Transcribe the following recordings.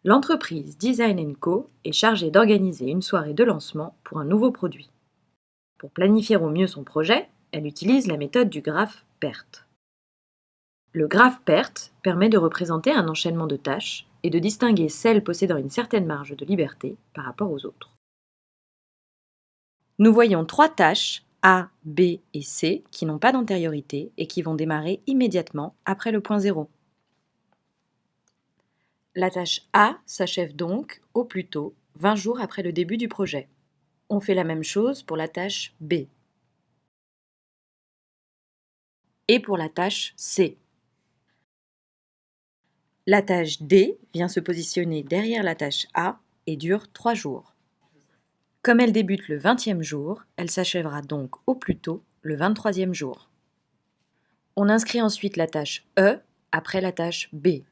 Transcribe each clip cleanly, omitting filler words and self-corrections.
L'entreprise Design & Co est chargée d'organiser une soirée de lancement pour un nouveau produit. Pour planifier au mieux son projet, elle utilise la méthode du graphe PERT. Le graphe PERT permet de représenter un enchaînement de tâches et de distinguer celles possédant une certaine marge de liberté par rapport aux autres. Nous voyons 3 tâches A, B et C qui n'ont pas d'antériorité et qui vont démarrer immédiatement après le point 0. La tâche A s'achève donc, au plus tôt, 20 jours après le début du projet. On fait la même chose pour la tâche B. Et pour la tâche C. La tâche D vient se positionner derrière la tâche A et dure 3 jours. Comme elle débute le 20e jour, elle s'achèvera donc au plus tôt le 23e jour. On inscrit ensuite la tâche E après la tâche B.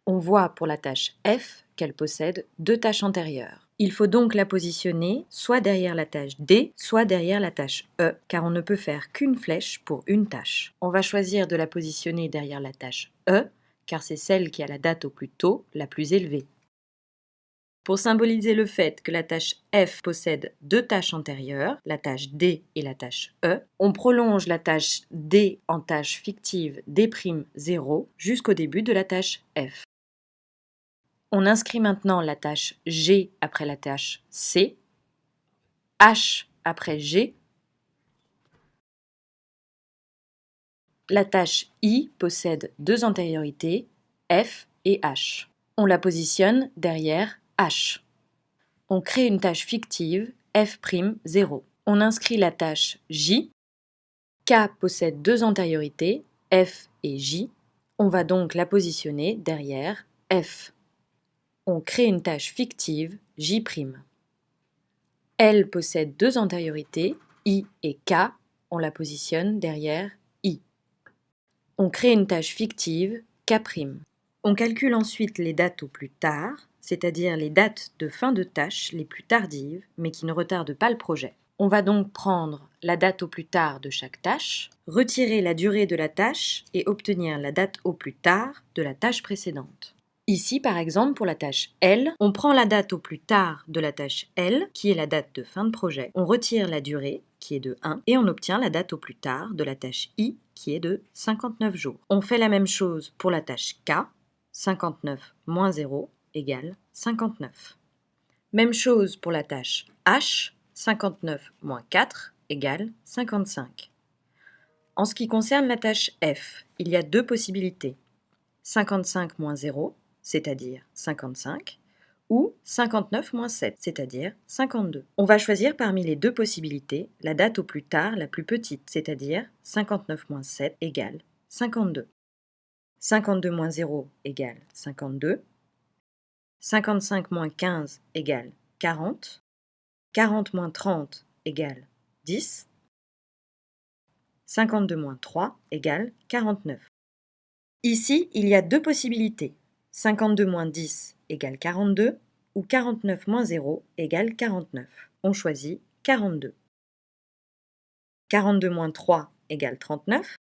On voit pour la tâche F qu'elle possède 2 tâches antérieures. Il faut donc la positionner soit derrière la tâche D, soit derrière la tâche E, car on ne peut faire qu'une flèche pour une tâche. On va choisir de la positionner derrière la tâche E, car c'est celle qui a la date au plus tôt la plus élevée. Pour symboliser le fait que la tâche F possède 2 tâches antérieures, la tâche D et la tâche E, on prolonge la tâche D en tâche fictive D'0 jusqu'au début de la tâche F. On inscrit maintenant la tâche G après la tâche C, H après G. La tâche I possède 2 antériorités, F et H. On la positionne derrière H. On crée une tâche fictive F'0. On inscrit la tâche J. K possède 2 antériorités, F et J. On va donc la positionner derrière F. On crée une tâche fictive J'. L possède 2 antériorités, I et K. On la positionne derrière I. On crée une tâche fictive K'. On calcule ensuite les dates au plus tard, c'est-à-dire les dates de fin de tâche les plus tardives, mais qui ne retardent pas le projet. On va donc prendre la date au plus tard de chaque tâche, retirer la durée de la tâche et obtenir la date au plus tard de la tâche précédente. Ici, par exemple, pour la tâche L, on prend la date au plus tard de la tâche L, qui est la date de fin de projet, on retire la durée, qui est de 1, et on obtient la date au plus tard de la tâche I, qui est de 59 jours. On fait la même chose pour la tâche K, 59 moins 0 égale 59. Même chose pour la tâche H, 59 moins 4 égale 55. En ce qui concerne la tâche F, il y a 2 possibilités. 55 moins 0, c'est-à-dire 55, ou 59 moins 7, c'est-à-dire 52. On va choisir parmi les 2 possibilités la date au plus tard la plus petite, c'est-à-dire 59 moins 7 égale 52. 52 moins 0 égale 52. 55 moins 15 égale 40. 40 moins 30 égale 10. 52 moins 3 égale 49. Ici, il y a 2 possibilités. 52 moins 10 égale 42 ou 49 moins 0 égale 49. On choisit 42. 42 moins 3 égale 39.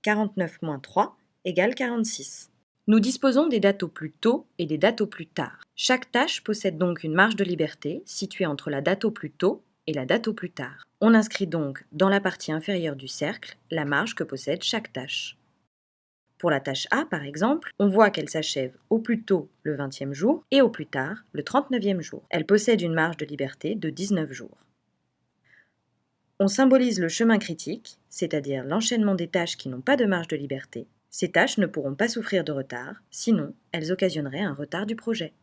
49 moins 3 égale 46. Nous disposons des dates au plus tôt et des dates au plus tard. Chaque tâche possède donc une marge de liberté située entre la date au plus tôt et la date au plus tard. On inscrit donc dans la partie inférieure du cercle la marge que possède chaque tâche. Pour la tâche A, par exemple, on voit qu'elle s'achève au plus tôt le 20e jour et au plus tard le 39e jour. Elle possède une marge de liberté de 19 jours. On symbolise le chemin critique, c'est-à-dire l'enchaînement des tâches qui n'ont pas de marge de liberté. Ces tâches ne pourront pas souffrir de retard, sinon elles occasionneraient un retard du projet.